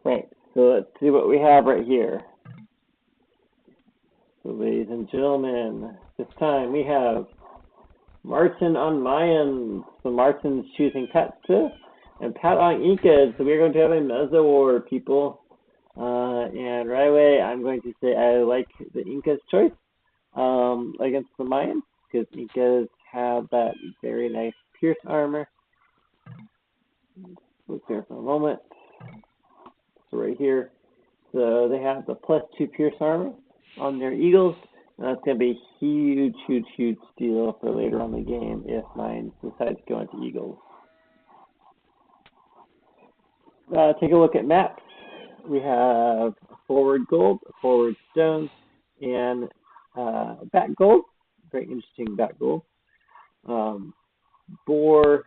Right, so let's see what we have right here. So ladies and gentlemen, this time we have Martin on Mayans. So Martin's choosing Pat and Pat on Incas. So we're going to have a Meso War, people. And right away, I'm going to say I like the Incas choice against the Mayans, because Incas have that very nice pierce armor. Look there for a moment. So right here, so they have the +2 pierce armor on their eagles, and that's going to be a huge, huge, huge steal for later on in the game if Mayans decide to go into eagles. Take a look at maps. We have forward gold, forward stones, and back gold. Very interesting back gold. Boar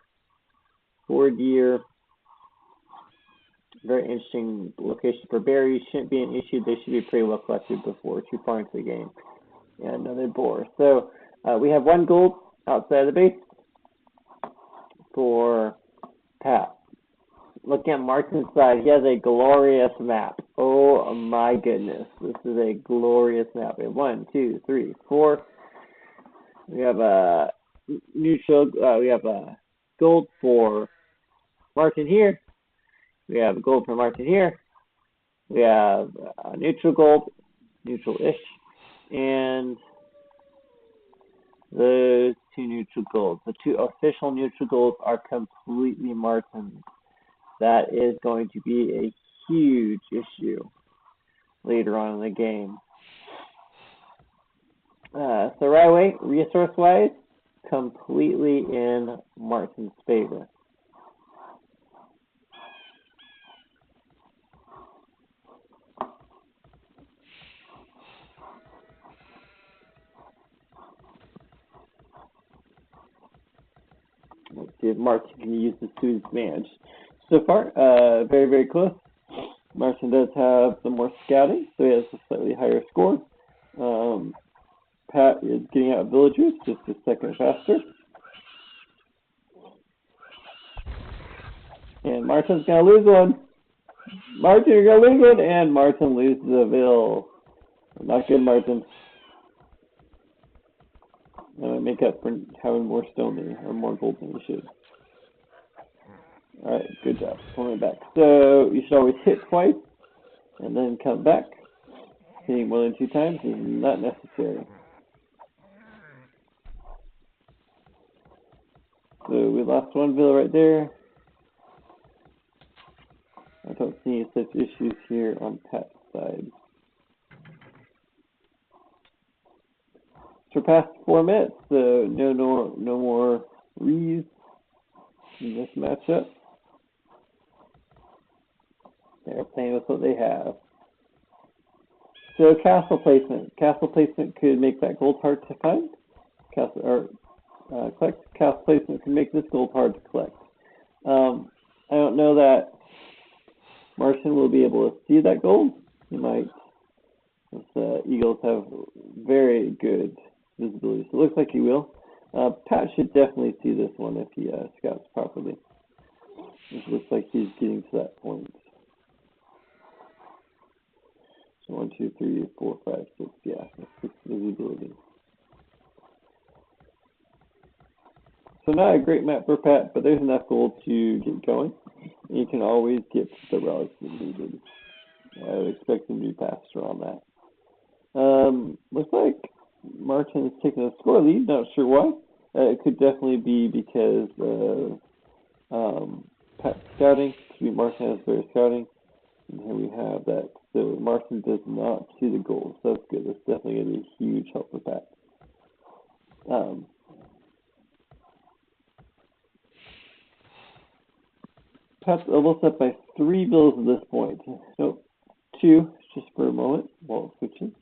deer. Very interesting location for berries. Shouldn't be an issue. They should be pretty well collected before too far into the game. And another boar. So we have 1 gold outside of the base for Pat. Looking at Martin's side, he has a glorious map. Oh my goodness. This is a glorious map. We have 1, 2, 3, 4. We have a neutral, we have a gold for Martin here. We have gold for Martin here. We have neutral gold, neutral-ish, and those 2 neutral golds. The 2 official neutral golds are completely Martin's. That is going to be a huge issue later on in the game. So right away, resource-wise, completely in Martin's favor. Let's see if Martin can use this to his advantage. So far, very, very close. Martin does have some more scouting, so he has a slightly higher score. Pat is getting out villagers just a second faster. And Martin's going to lose one. Martin, you're going to lose one. And Martin loses a vill. Not good, Martin. Make up for having more stone than or more gold than you should. Alright, good job. Pulling it back. So you should always hit twice and then come back. Hitting more than 2 times is not necessary. So we lost 1 vill right there. I don't see any such issues here on Pat's side. Surpassed 4 minutes, so no more rees in this matchup. They're playing with what they have. So castle placement. Castle placement could make that gold hard to find. Collect. Castle placement can make this gold hard to collect. I don't know that Martin will be able to see that gold. He might. The eagles have very good visibility, so it looks like he will. Pat should definitely see this one if he scouts properly. It looks like he's getting to that point. So 1, 2, 3, 4, 5, 6. Yeah, that's 6 visibility. So not a great map for Pat, but there's enough gold to get going. And you can always get the relics if needed. I would expect him to be faster on that. Looks like Martin is taking a score lead. Not sure why. It could definitely be because of Pat's scouting. Martin has better scouting. And here we have that. So Martin does not see the goals. So that's good. That's definitely going to be a huge help with that. Pat's almost up by 3 bills at this point. Nope, 2, just for a moment while it switches.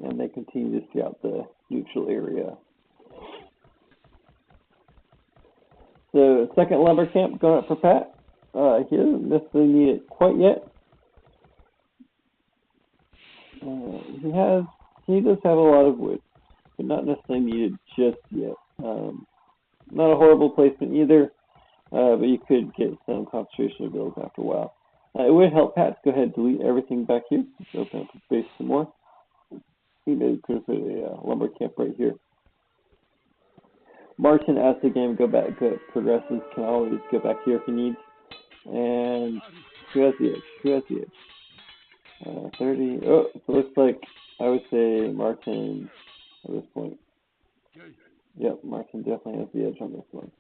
And they continue to scout the neutral area. So second lumber camp going up for Pat. He doesn't necessarily need it quite yet. He does have a lot of wood, but not necessarily needed just yet. not a horrible placement either, but you could get some concentration of bills after a while. It would help Pat to go ahead and delete everything back here. Let's open up the space some more. He maybe could have put a lumber camp right here. Martin, as the game progresses, can always go back here if he needs. And who has the edge? Who has the edge? 30. Oh, so it looks like I would say Martin at this point. Yep, Martin definitely has the edge on this one.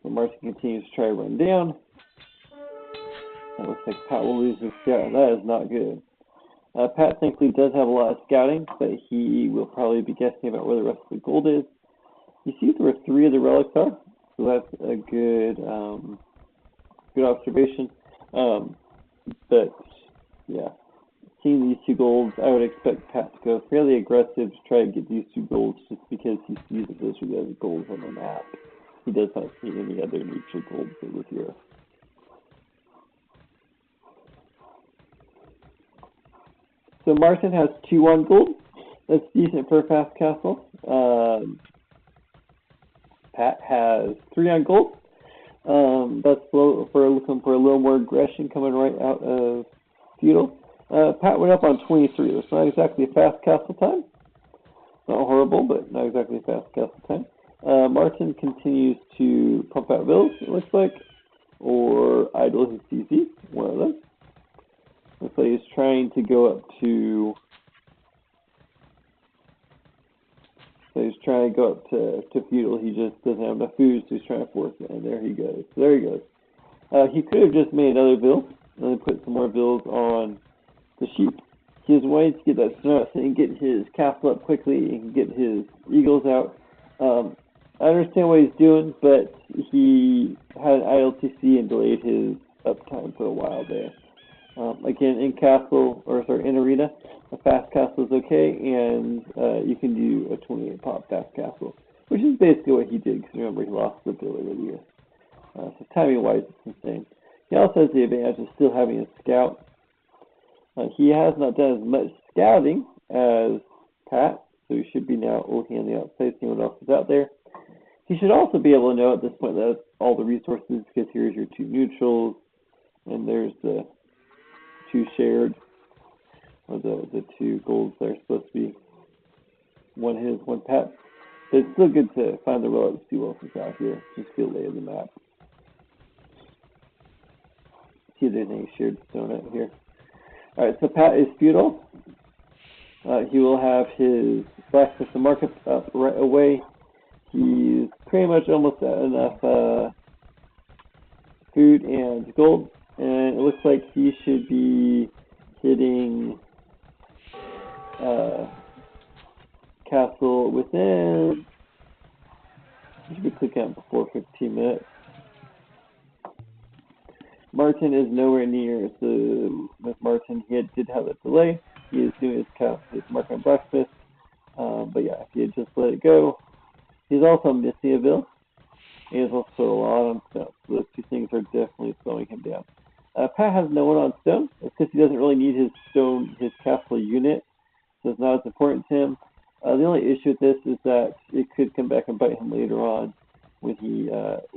So Martin continues to try to run down. It looks like Pat will lose his scout. That is not good. Pat thankfully does have a lot of scouting, but he will probably be guessing about where the rest of the gold is. You see where 3 of the relics are, so that's a good good observation. But yeah, seeing these 2 golds, I would expect Pat to go fairly aggressive to try and get these 2 golds, just because he sees that those are the other golds on the map. He does not see any other neutral golds over here. So Martin has 2 on gold. That's decent for a fast castle. Pat has 3 on gold. That's low for looking for a little more aggression coming right out of feudal. Pat went up on 23. It's not exactly a fast castle time. Not horrible, but not exactly a fast castle time. Martin continues to pump out bills, it looks like, or idle his CC, one of them. Looks like he's trying to go up to. So he's trying to go up to feudal. He just doesn't have enough food, so he's trying to force it, and there he goes. So there he goes. He could have just made another bill, and then put some more bills on the sheep. He was wanting to get that snow and get his castle up quickly and get his eagles out. I understand what he's doing, but he had an idle TC and delayed his uptime for a while there. Again, in arena, a fast castle is okay, and you can do a 28 pop fast castle, which is basically what he did, because remember, he lost the bill earlier. So timing-wise, it's insane. He also has the advantage of still having a scout. He has not done as much scouting as Pat, so he should be now looking on the outside, seeing what else is out there. He should also be able to know at this point that all the resources, because here's your 2 neutrals, and there's the 2 shared, or the 2 golds that are supposed to be one his, one Pat. But it's still good to find the relics, see what else is out here, just feel lay of the map. See if there's any shared stone out here. Alright, so Pat is feudal. He will have his blacksmith and market up right away. He's pretty much almost at enough food and gold, and it looks like he should be hitting castle within. He should be clicking out before 15 minutes. Martin is nowhere near, so with Martin, he did have a delay. He is doing his mark on blacksmith, but yeah, if he had just let it go. He's also missing a bill. He has also a lot on stone, so those 2 things are definitely slowing him down. Pat has no one on stone. It's because he doesn't really need his castle unit, so it's not as important to him. The only issue with this is that it could come back and bite him later on when he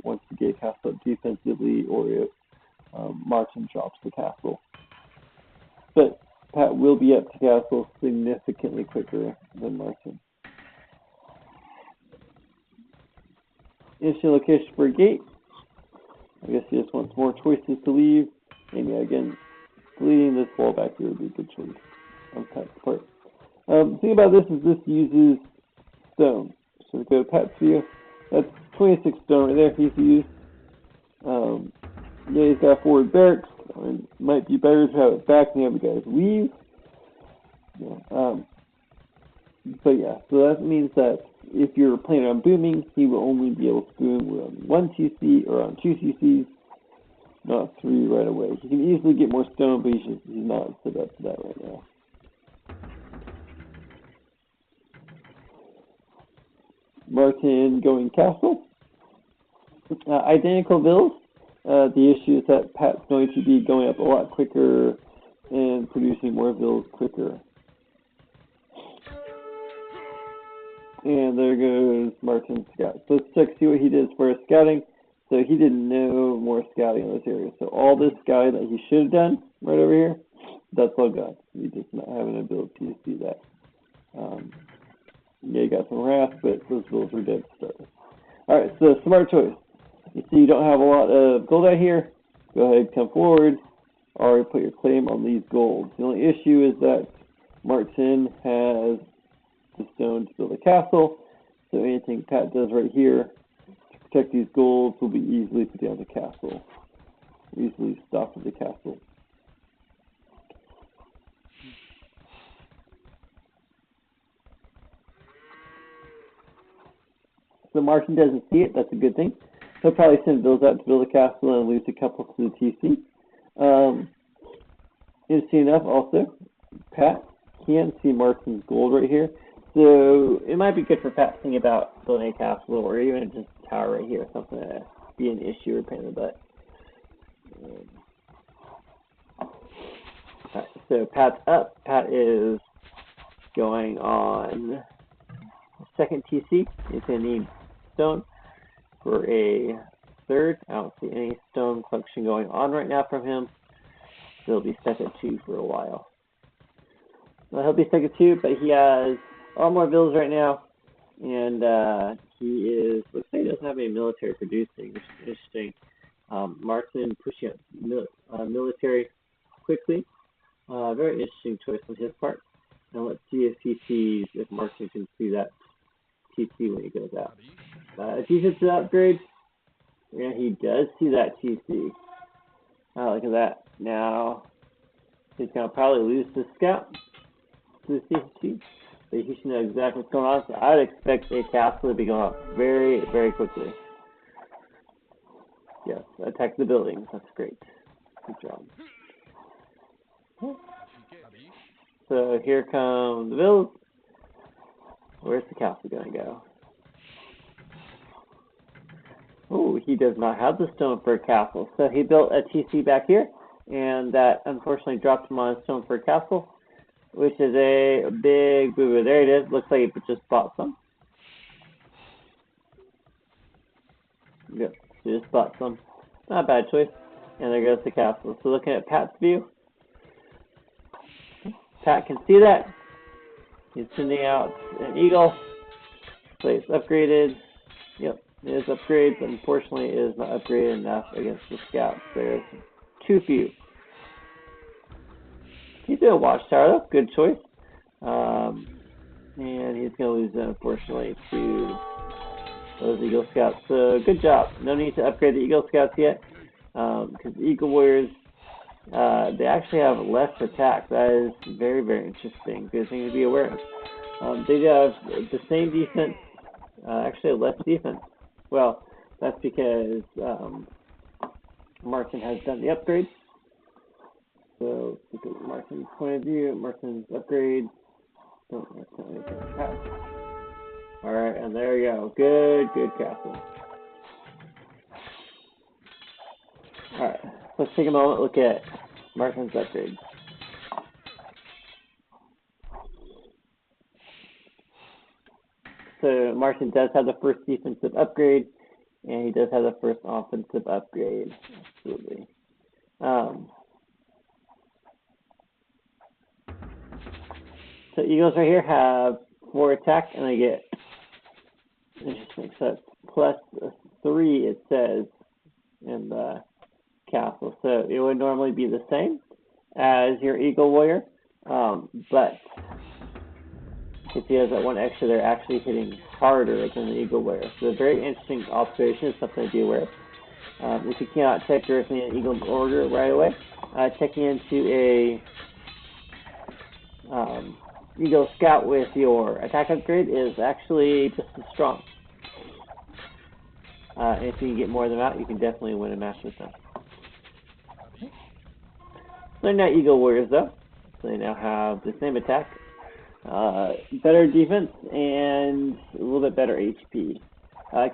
wants to get a castle up defensively, or if Martin drops the castle. But Pat will be up to castle significantly quicker than Martin. Issue location for a gate. I guess he just wants more choices to leave. And yeah, again, deleting this wall back here would be a good choice on Pat's part. The thing about this is this uses stone. So we go to Pat's view. That's 26 stone right there for you to use. Yeah, he's got forward barracks. I mean, it might be better to have it back and have the guys leave. Yeah. But yeah, so that means that if you're planning on booming, he will only be able to boom on 1 CC or on 2 CCs, not 3 right away. He can easily get more stone, but he's not set up for that right now. Martin going castle. Identical bills. The issue is that Pat's going to be going up a lot quicker and producing more bills quicker. And there goes Martin's scout. So let's check, see what he did as far as scouting. So he did no more scouting in this area. So all this scouting that he should have done right over here, that's all gone. He does not have an ability to do that. Yeah, you got some wrath, but those bills are dead to start with. Alright, so smart choice. You see you don't have a lot of gold out here. Go ahead, come forward, or put your claim on these golds. The only issue is that Martin has the stone to build a castle, so anything Pat does right here to protect these golds will be easily put down the castle. Easily stop at the castle. So Martin doesn't see it, that's a good thing. He'll probably send bills out to build a castle and lose a couple to the TC. Interesting enough, also, Pat can see Martin's gold right here. So it might be good for Pat to think about building a castle or even just a tower right here, something that be an issue or pain in the butt. Right, so Pat's up. Pat is going on second TC. He's going to need stone for a third. I don't see any stone collection going on right now from him. He'll be stuck at 2 for a while. Well, he'll be stuck at 2, but he has a lot more bills right now, and he is, looks like he doesn't have any military producing, which is interesting. Martin pushing up military quickly. Very interesting choice on his part. And let's see if he sees, if Martin can see that TC when he goes out. Defensive upgrade. Yeah, he does see that TC. Look at that. Now, he's going to probably lose the scout to the TC. But he should know exactly what's going on. So I would expect a castle to be going up very, very quickly. Yes, attack the buildings. That's great. Good job. So here come the bills. Where's the castle going to go? Oh, he does not have the stone for a castle. So he built a TC back here, and that unfortunately dropped him on a stone for a castle, which is a big boo-boo. There it is. Looks like he just bought some. Yep, he just bought some. Not a bad choice. And there goes the castle. So looking at Pat's view, Pat can see that. He's sending out an eagle. So it's upgraded. Yep, it is upgraded, but unfortunately it is not upgraded enough against the scouts. There's too few. He's doing a watchtower, though. Good choice. And he's going to lose that, unfortunately, to those Eagle Scouts. So good job. No need to upgrade the Eagle Scouts yet, because the Eagle Warriors, they actually have less attack. That is very, very interesting. Good thing to be aware of. They have the same defense, actually less defense. Well, that's because Martin has done the upgrade. So look at Martin's point of view, Martin's upgrade. Alright, and there you go. Good castle. Alright, let's take a moment, look at Martin's upgrade. So Martin does have the first defensive upgrade, and he does have the first offensive upgrade. Absolutely. So Eagles right here have 4 attack, and they get, interesting, so it's plus 3, it says, in the castle. So it would normally be the same as your Eagle Warrior, but if he has that 1 extra, they're actually hitting harder than the Eagle Warrior. So a very interesting observation, something to be aware of. If you cannot check directly in Eagle Warrior right away, checking into a Eagle Scout with your attack upgrade is actually just as strong. And if you can get more of them out, you can definitely win a match with them. They're not Eagle Warriors though, so they now have the same attack, better defense, and a little bit better HP.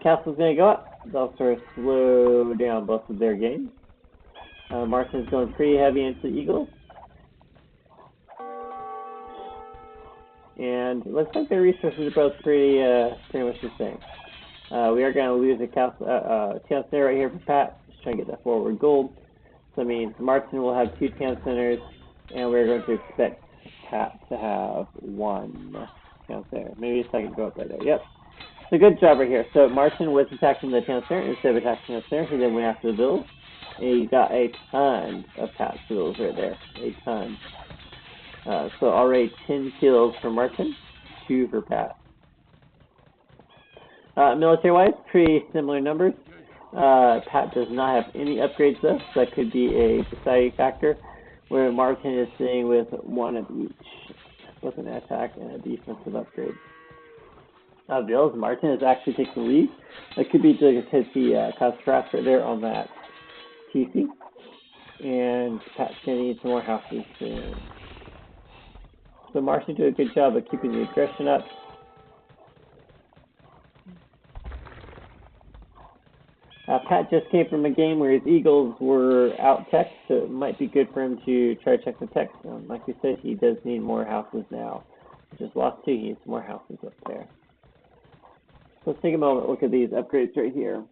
Castle's going to go up. They'll sort of slow down both of their games. Martin's going pretty heavy into the Eagles. And it looks like the resources are both pretty much the same. We are going to lose a town center right here for Pat. Just trying to get that forward gold. So that means Martin will have 2 town centers, and we're going to expect Pat to have 1 town center. Maybe a second go up right there. Yep. So good job right here. So Martin was attacking the town center instead of attacking the town center. He then went after the villas. And he got a ton of Pat's villas right there. A ton. So already 10 kills for Martin, 2 for Pat. Military-wise, pretty similar numbers. Pat does not have any upgrades though, so that could be a deciding factor, where Martin is sitting with 1 of each, with an attack and a defensive upgrade. Villas, Martin is actually taking the lead. That could be because he caused crash right there on that TC, and Pat's going to need some more houses soon. So Martin did a good job of keeping the aggression up. Pat just came from a game where his Eagles were out-teched, so it might be good for him to try to check the tech. Like we said, he does need more houses now. He just lost 2, he needs more houses up there. So let's take a moment, look at these upgrades right here.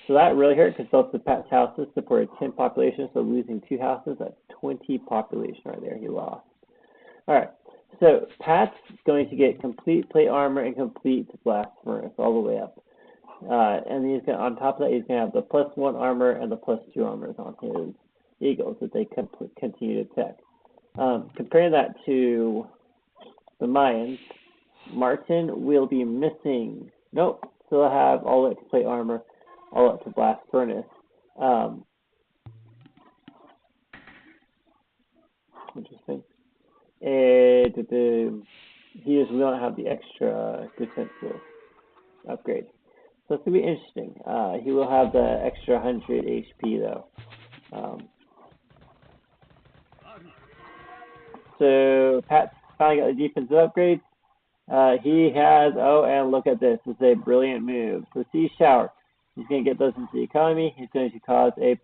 So that really hurt because both of Pat's houses supported 10 population, so losing 2 houses, that's 20 population right there he lost. Alright, so Pat's going to get complete plate armor and complete blast furnace all the way up. And he's going, on top of that, he's going to have the +1 armor and the +2 armors on his Eagles that they continue to tech. Comparing that to the Mayans, Martin will be missing, nope, still have all up to plate armor, all up to blast furnace. Interesting. And we don't have the extra defensive upgrade. So it's going to be interesting. He will have the extra 100 HP though. So Pat finally got the defensive upgrade. He has, oh, and look at this. It's a brilliant move. So Sea Shower. He's going to get those into the economy. He's going to cause a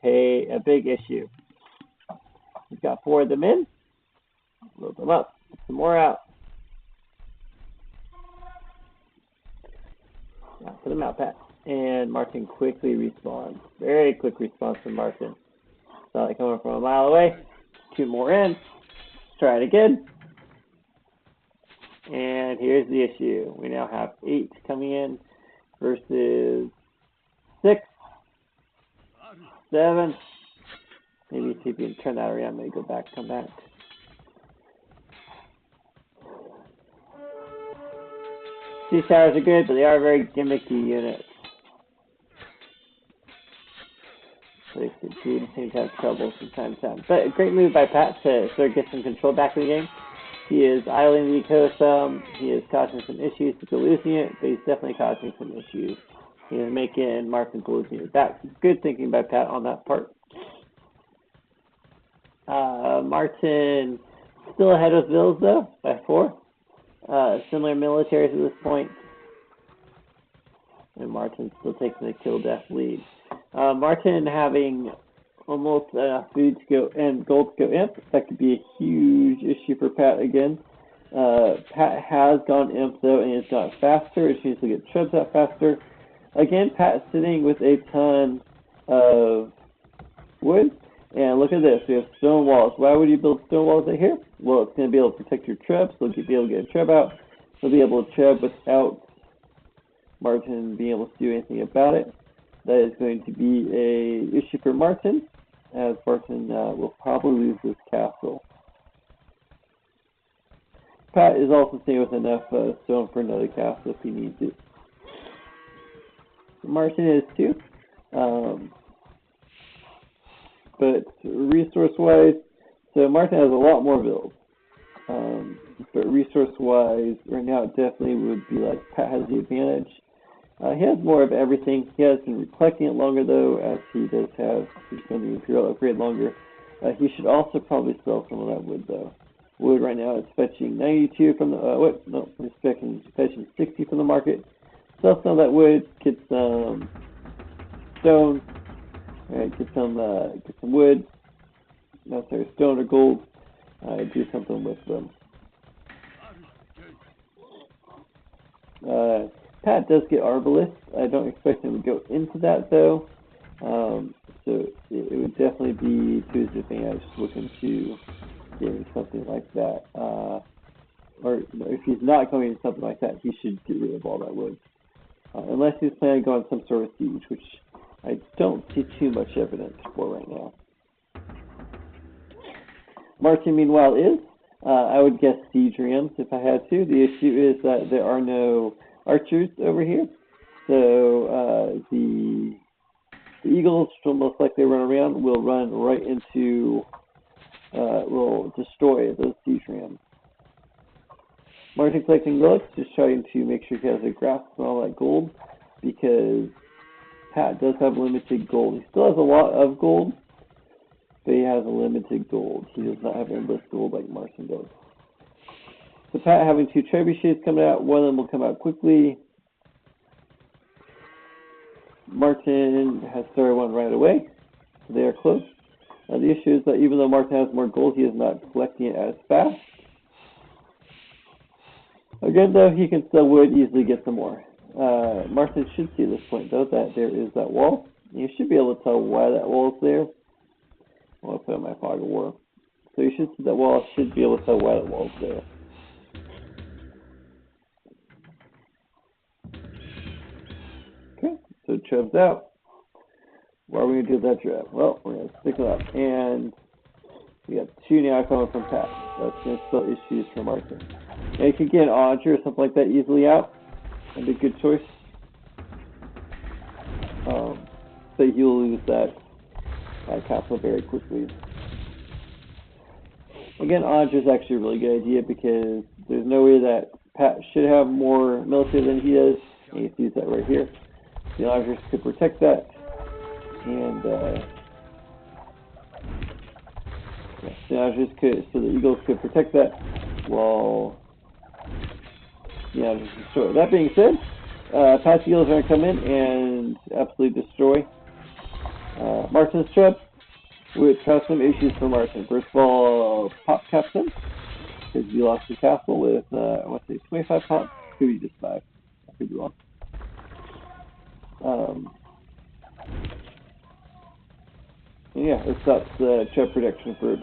big issue. He's got 4 of them in. Load them up. Get some more out. Now, put them out, Pat. And Martin quickly respawns. Very quick response from Martin. Saw it coming from a mile away. 2 more in. Let's try it again. And here's the issue. We now have 8 coming in versus 6, 7. Maybe see if we can turn that around. Maybe go back, come back. Sea Showers are good, but they are very gimmicky units. So they seem to have trouble from time to time. But a great move by Pat to sort of get some control back in the game. He is idling the eco some. He is causing some issues with the losing it, but he's definitely causing some issues. He is making Martin losing it. That's good thinking by Pat on that part. Martin still ahead of Vills though by 4. Similar militaries at this point. And Martin's still taking the kill death lead. Martin having almost enough food to go and gold to go imp. That could be a huge issue for Pat again. Pat has gone imp though, and it's gone faster, which means he'll get shrubs out faster. Again, Pat's sitting with a ton of wood. And look at this, we have stone walls. Why would you build stone walls right here? Well, it's going to be able to protect your trebs, so you'll be able to get a treb out. You'll be able to treb without Martin being able to do anything about it. That is going to be a issue for Martin, as Martin will probably lose this castle. Pat is also staying with enough stone for another castle if he needs it. Martin is too. But resource-wise, so Martin has a lot more builds. But resource-wise, right now it definitely would be like Pat has the advantage. He has more of everything. He has been collecting it longer though, as he does have, he's going to the Imperial upgrade longer. He should also probably sell some of that wood though. Wood right now is fetching 92 from the, it's fetching 60 from the market. Sell some of that wood, get some stone. Alright, get some wood. No, sorry, stone or gold. do something with them. Pat does get Arbalist. I don't expect him to go into that though. So it would definitely be to his advantage to look into getting something like that. Or if he's not going into something like that, he should get rid of all that wood. Unless he's planning to go on some sort of siege, which I don't see too much evidence for right now. Martin, meanwhile, is, I would guess, siege rams if I had to. The issue is that there are no archers over here. So the eagles will most likely run around, will run right into, will destroy those siege rams. Martin collecting relics, just trying to make sure he has a grasp on all that gold, because Pat does have limited gold. He still has a lot of gold, but he has a limited gold. He does not have endless gold like Martin does. So Pat having 2 trebuchets coming out, one of them will come out quickly. Martin has started one right away, so they are close. The issue is that even though Martin has more gold, he is not collecting it as fast. Again, though, he can still would easily get some more. Martin should see at this point, though, that there is that wall. You should be able to tell why that wall is there. I'll put on my fog of war. So you should see that wall, should be able to tell why that wall is there. Okay, so Trev's out. What are we going to do with that Trev? Well, we're going to stick it up. And we got 2 now coming from Pat. That's going to spell issues for Martin. And you could get an Odger or something like that easily out. That'd be a good choice. So he'll lose that castle very quickly. Again, Odger is actually a really good idea because there's no way that Pat should have more military than he does. And you see that right here. The Odgers could protect that. And the Odgers could, so the Eagles could protect that while the Odgers destroy. That being said, Pat's Eagles are going to come in and absolutely destroy Martin's troops, which has some issues for Martin. First of all, pop caps him, because he lost the castle with, I want to say 25 pops, could be just 5, I could be wrong. Yeah, it stops trap production for a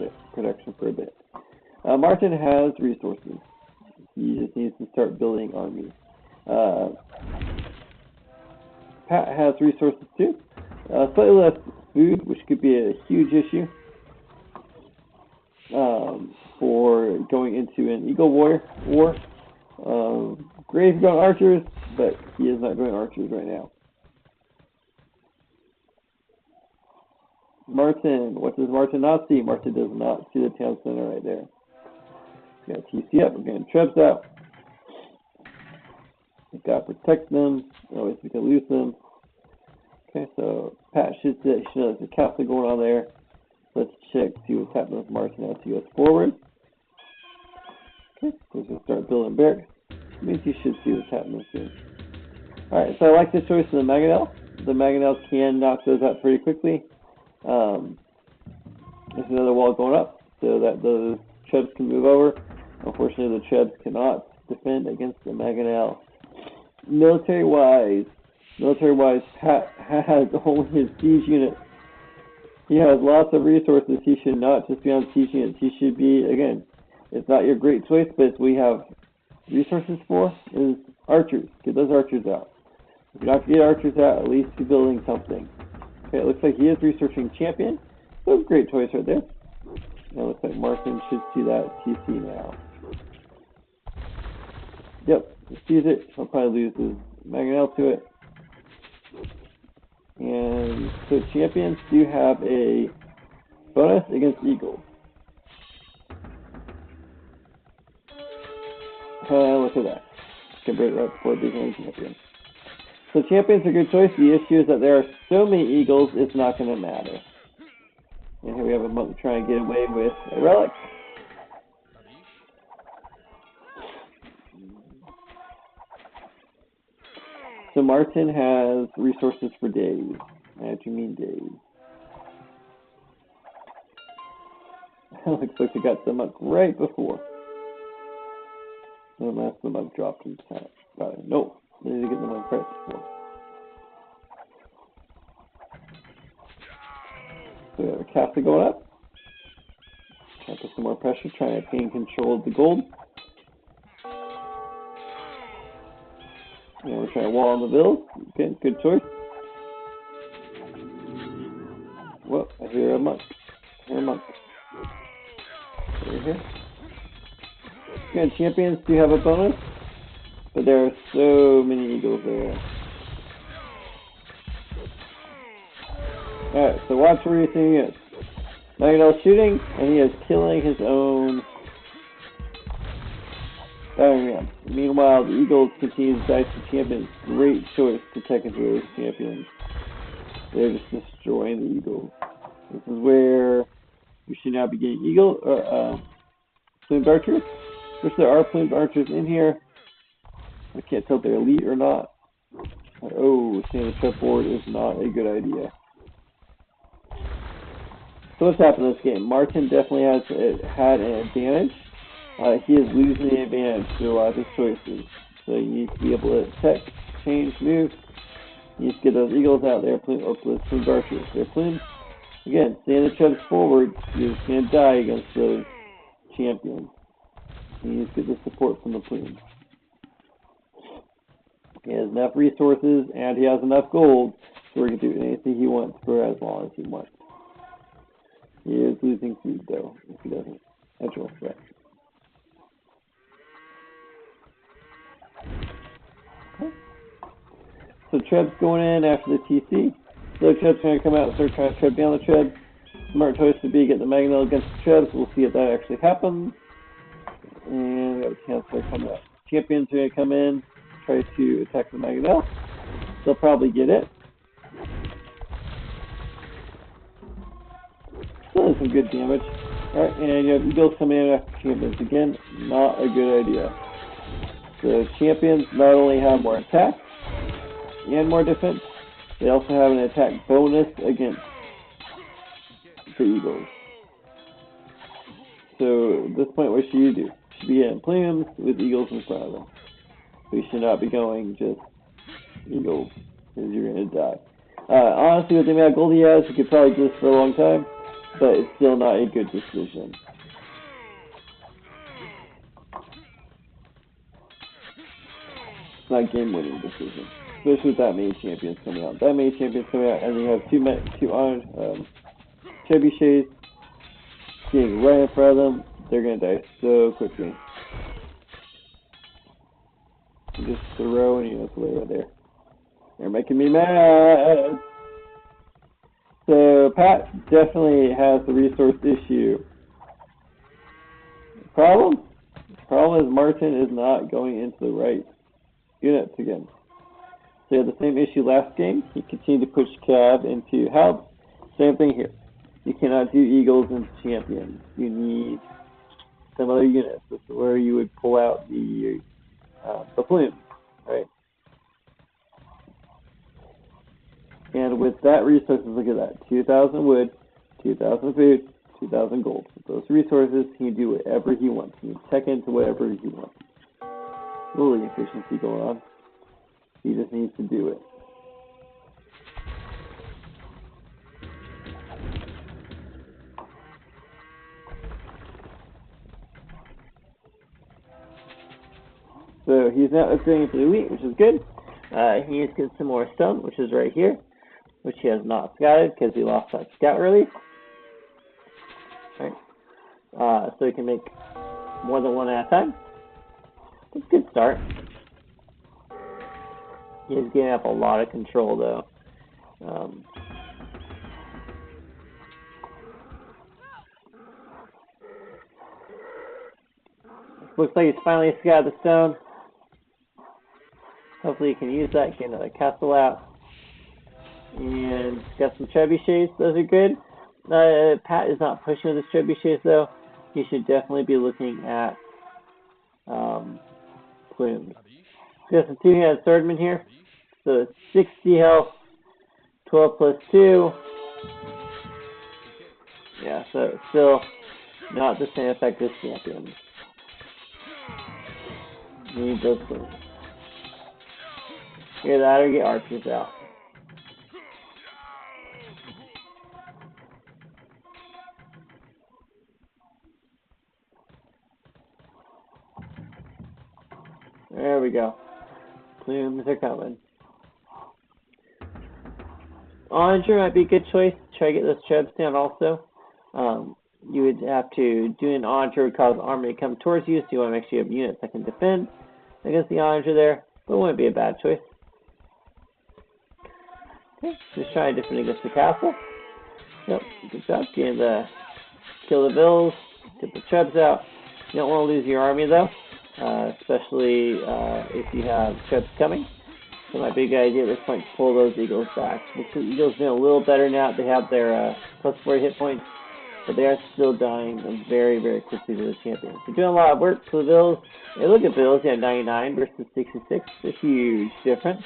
bit. Martin has resources. He just needs to start building armies. Pat has resources too. Slightly less food, which could be a huge issue for going into an Eagle War. Graves going archers, but he is not going archers right now. Martin, what does Martin not see? Martin does not see the town center right there. We got TC up, we're getting Trebs out. We've got to protect them, otherwise we can lose them. Okay, so Pat should know there's a castle going on there. Let's check, see what's happening with Martin as he goes forward. Okay, so we're going to start building barracks. It means you should see what's happening soon. Alright, so I like the choice of the Mangonel. The Mangonel can knock those out pretty quickly. There's another wall going up so that those Trebs can move over. Unfortunately, the Trebs cannot defend against the Mangonel. Military-wise, Pat has only his siege unit. He has lots of resources. He should not just be on siege units. He should be, again, it's not your great choice, but it's what we have resources for is archers. Get those archers out. If you're not going to get archers out, at least be building something. Okay, it looks like he is researching champion. So great choice right there. It looks like Martin should see that TC now. Yep, he sees it. He'll probably lose his Mangonel to it. And so champions do have a bonus against eagles. Look at that. Convert right before becoming champion. So champions are a good choice. The issue is that there are so many eagles, it's not going to matter. And here we have a monk trying to get away with a relic. So Martin has resources for days. What do you mean days? Looks like they got the monk right before. Unless the monk dropped his hat. Nope, they need to get the monk right before. So we have a castle going up. Trying to put some more pressure, trying to gain control of the gold. And we're trying to wall on the bills. Okay, good choice. Whoa, I hear a monk. I hear a monk. Over here. Again, champions do have a bonus, but there are so many eagles there. Alright, so watch where you're seeing it. Magneto shooting, and he is killing his own battering ram. Meanwhile, the eagles continue to dice the champions. Great choice to tech into those champions. They're just destroying the eagles. This is where we should now be getting eagle or plumed archers. Which there are plumed archers in here. I can't tell if they're elite or not. Oh, staying on the chipboard is not a good idea. So what's happened in this game? Martin definitely has had an advantage. He is losing the advantage to a lot of his choices. So you need to be able to tech, change, move. You need to get those eagles out there, plumed archers. They're plumed. Again, stand the chubs forward, you're just going to die against those champions. You need to get the support from the plumes. He has enough resources and he has enough gold so he can do anything he wants for as long as he wants. He is losing food though, if he doesn't. That's real threat. Okay. So Treb's going in after the TC. So Treb's trying to come out and start trying to treb down the Treb. Smart choice would be get the Magneto against the Trebs. We'll see if that actually happens. And we have a Chancellor coming up. Champions are going to come in, try to attack the Magneto. They'll probably get it. Still does some good damage. Alright, and you have Eagles coming in after Champions. Again, not a good idea. So Champions not only have more attack and more defense, they also have an attack bonus against the Eagles. So at this point, what should you do? You should be getting plumes with Eagles in front of them. So you should not be going just Eagles, because you're going to die. Honestly, with the amount of gold he has, you could probably do this for a long time, but it's still not a good decision. It's not a game-winning decision, especially with that many champions coming out. That many champions coming out, and you have two honored trebuchets getting right in front of them. They're gonna die so quickly. You just throw and you know it's way right there. They're making me mad. So Pat definitely has the resource issue. The problem is Martin is not going into the right units again. So he had the same issue last game. He continued to push Cav into Halbs. Same thing here. You cannot do Eagles into Champions. You need some other units. This is where you would pull out the plumes, right? And with that resources, look at that. 2,000 wood, 2,000 food, 2,000 gold. With those resources, he can do whatever he wants. He can tech into whatever he wants. A little efficiency going on. He just needs to do it. So he's now upgrading to the wheat, which is good. He needs to get some more stone, which is right here, which he has not scouted because he lost that scout release. Right. So he can make more than one at a time. That's a good start. He's getting up a lot of control though. Looks like he's finally scouted the stone. Hopefully you can use that, get another castle out. And got some trebuchets, those are good. Pat is not pushing with his trebuchets though. He should definitely be looking at plumes. Got some two-handed swordmen here. So 60 health, 12 plus 2. Yeah, so still not the same effect as champions. We need those things. Either that or get archers out. There we go. Plumes are coming. Onager might be a good choice. Try to get those trebs down also. You would have to do an Onager would cause army to come towards you, so you want to make sure you have units that can defend against the Onager there, but it wouldn't be a bad choice. Okay, just try to defend against the castle. Yep, good job. Getting the kill the vills, get the trebs out. You don't want to lose your army though, especially if you have trebs coming. So it might be a good idea at this point to pull those eagles back. The eagles doing a little better now. They have their plus 40 hit points, but they are still dying very, very quickly to the champions. They're doing a lot of work for the vills. Hey, look at vills, yeah, 99 versus 66. It's a huge difference.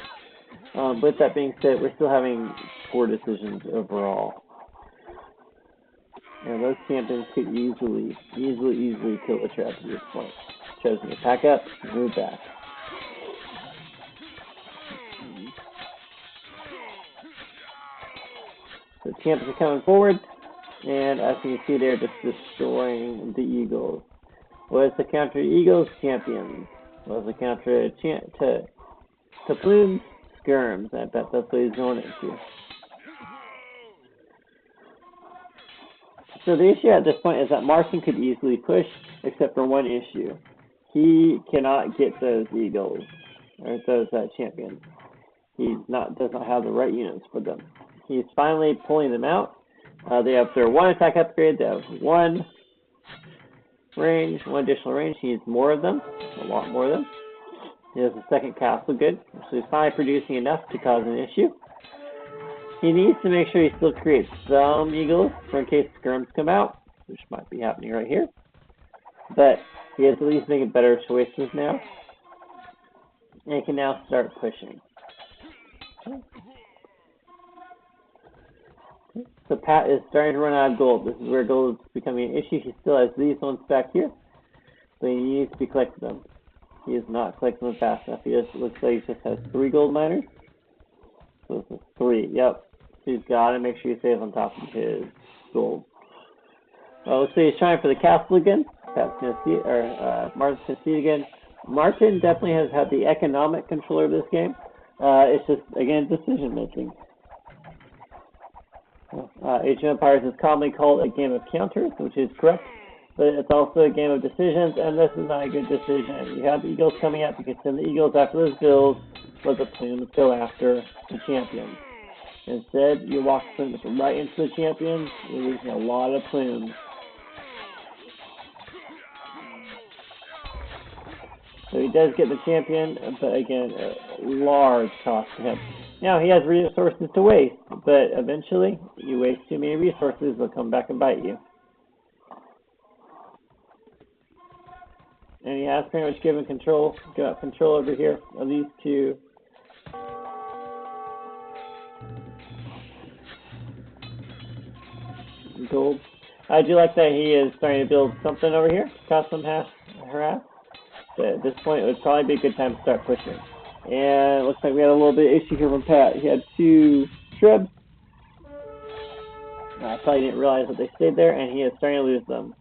With that being said, we're still having poor decisions overall. And those champions could easily kill the traps at this point. Trebs need to pack up, move back. So the champions are coming forward, and as you can see, they're just destroying the eagles. What is the counter to eagles? Champions. What is the counter to plumes? Skirms. I bet that's what he's going into. So the issue at this point is that Martin could easily push, except for one issue. He cannot get those eagles, or those champions. He does not have the right units for them. He's finally pulling them out. They have their one attack upgrade. They have one range, one additional range. He needs more of them, a lot more of them. He has a second castle good, so he's finally producing enough to cause an issue. He needs to make sure he still creates some eagles for in case skirms come out, which might be happening right here. But he has at least making better choices now. And he can now start pushing. So Pat is starting to run out of gold. This is where gold is becoming an issue. He still has these ones back here, but he needs to be collecting them. He is not collecting them fast enough. He just looks like he just has 3 gold miners. So this is 3. Yep. So he's got to make sure he stays on top of his gold. Let's say he's trying for the castle again. Pat's gonna see it, or Martin's gonna see it again. Martin definitely has had the economic control of this game. It's just again decision making. Age of Empires is commonly called a game of counters, which is correct, but it's also a game of decisions, and this is not a good decision. You have the eagles coming up, you can send the eagles after those vills, let the plumes go after the champions. Instead, you walk the plumes right into the champions, you're losing a lot of plumes. So he does get the champion, but again, a large cost to him. Now, he has resources to waste, but eventually, you waste too many resources, they'll come back and bite you. And he has pretty much given control, got control over here of these two. Gold. I do like that he is starting to build something over here, cause some harass. But at this point, it would probably be a good time to start pushing. And it looks like we had a little bit of issue here from Pat. He had 2 trebs. I probably didn't realize that they stayed there, and he is starting to lose them.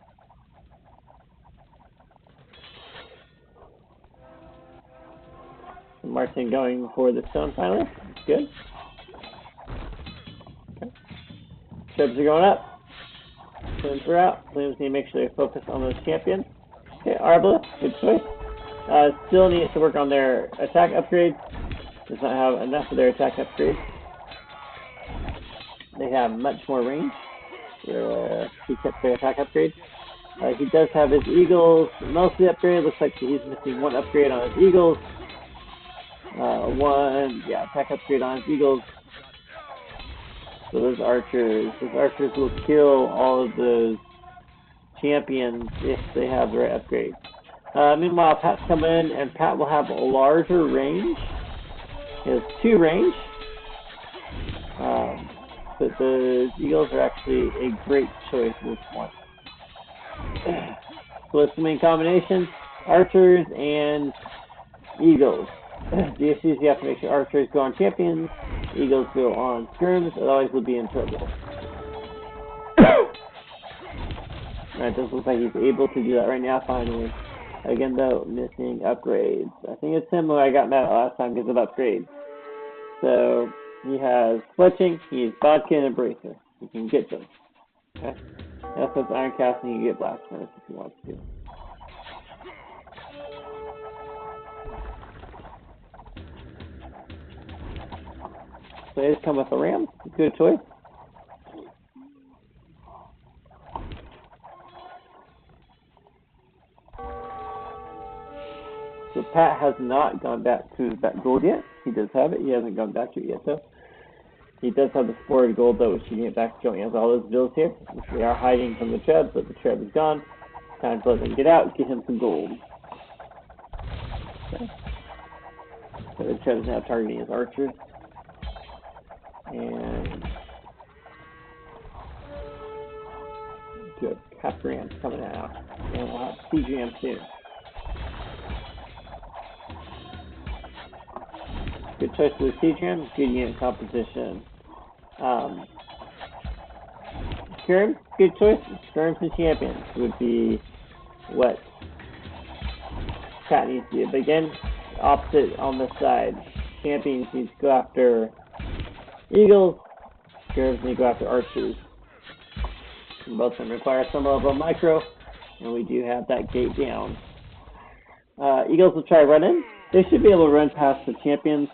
Martin going for the stone finally. Good. Okay. Trebs are going up. Plumes are out. Plumes need to make sure they focus on those champions. Okay, Arbla, good choice. Still needs to work on their attack upgrades. Does not have enough of their attack upgrades. They have much more range. He kept their attack upgrades. He does have his eagles mostly upgraded. Looks like he's missing 1 upgrade on his eagles. Attack upgrade on his eagles. So those archers will kill all of those champions if they have the right upgrades. Meanwhile, Pat's coming in, and Pat will have a larger range. He has 2 range. But the eagles are actually a great choice this one. So what's the main combination? Archers and eagles. The issue is you have to make sure archers go on champions, eagles go on skirms, otherwise we'll be in trouble. Alright, this looks like he's able to do that right now, finally. Again, though, missing upgrades. I think it's similar. I got mad at last time because of upgrades. So, he has fletching, he has vodka and bracer. You can get them. Okay? That's with iron casting, you can get blast furnace if you want to. So he's come with a ram. Good choice. So Pat has not gone back to that gold yet. He does have it. He hasn't gone back to it yet, though. He does have the sported gold, though, which he can get back to going. He has all those bills here, which they are hiding from the Treb, but the Treb is gone. Time to let them get out, get him some gold. Okay. So the Treb is now targeting his archers. And good. Half rams coming out. And we'll have siege rams soon. Good choice for the siege ram. Good unit composition. Skirms, good choice. Skirms and champions would be what Pat needs to do. But again, opposite on this side. Champions need to go after eagles. Skirms need to go after archers. And both of them require some level of micro, and we do have that gate down. Eagles will try running. They should be able to run past the champions,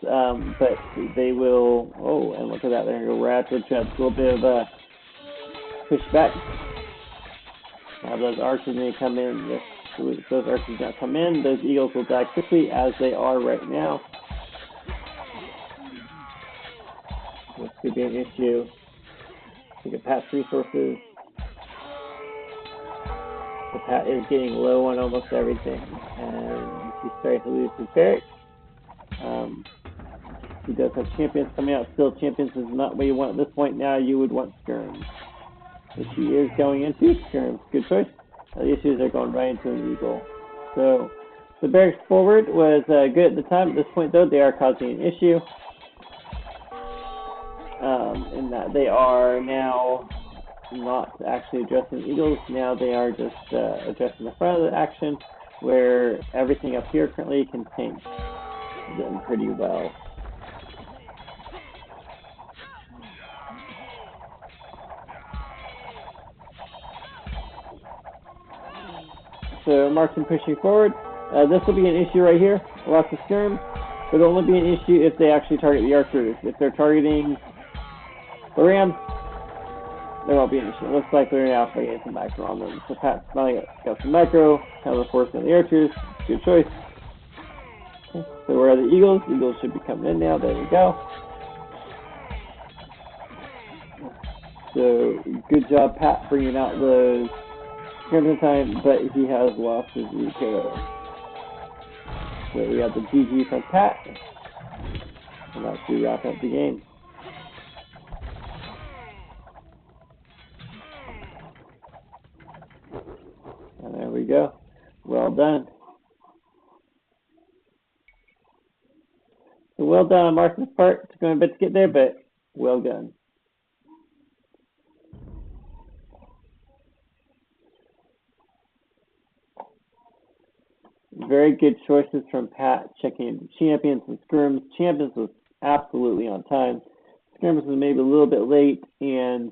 but they will. Oh, and look at that! There you go. We're after a little bit of a pushback. Those archers may come in. If those archers don't come in, those eagles will die quickly, as they are right now. This could be an issue. Look at Pat's resources. The Pat is getting low on almost everything, and he's starting to lose his barracks. He does have champions coming out. Still, champions is not what you want at this point. Now you would want skirms, which he is going into. Skirms, good choice. The issues are going right into an eagle. So the barracks forward was good at the time. At this point, though, they are causing an issue. In that they are now not actually addressing eagles. Now they are just addressing the front of the action, where everything up here currently can tank them pretty well. So Martin pushing forward. This will be an issue right here. Lots of skirms. But it'll only be an issue if they actually target the archers. If they're targeting the rams, there won't be an issue. It looks like they're now getting some micro on them. So Pat's finally got some micro, kind of forcing the archers. Good choice. Okay. So where are the eagles? Eagles should be coming in now. There we go. So good job, Pat, bringing out those skirms time, but he has lost his eco. So we have the GG from Pat. And that's to wrap up the game. And there we go. Well done. So well done on Martin's part. It took him a bit to get there, but well done. Very good choices from Pat, checking into champions and skirms. Champions was absolutely on time. Skirms was maybe a little bit late, and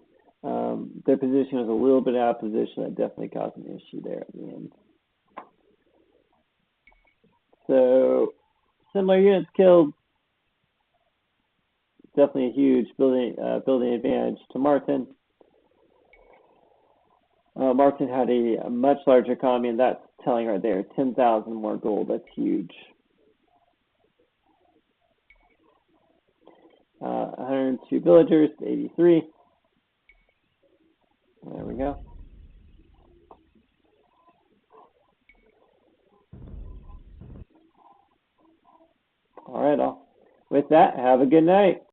their position was a little bit out of position. That definitely caused an issue there at the end. So, similar units killed. Definitely a huge building advantage to Martin. Martin had a much larger economy, and that's telling right there, 10,000 more gold. That's huge. 102 villagers to 83. There we go. All right, with that, have a good night.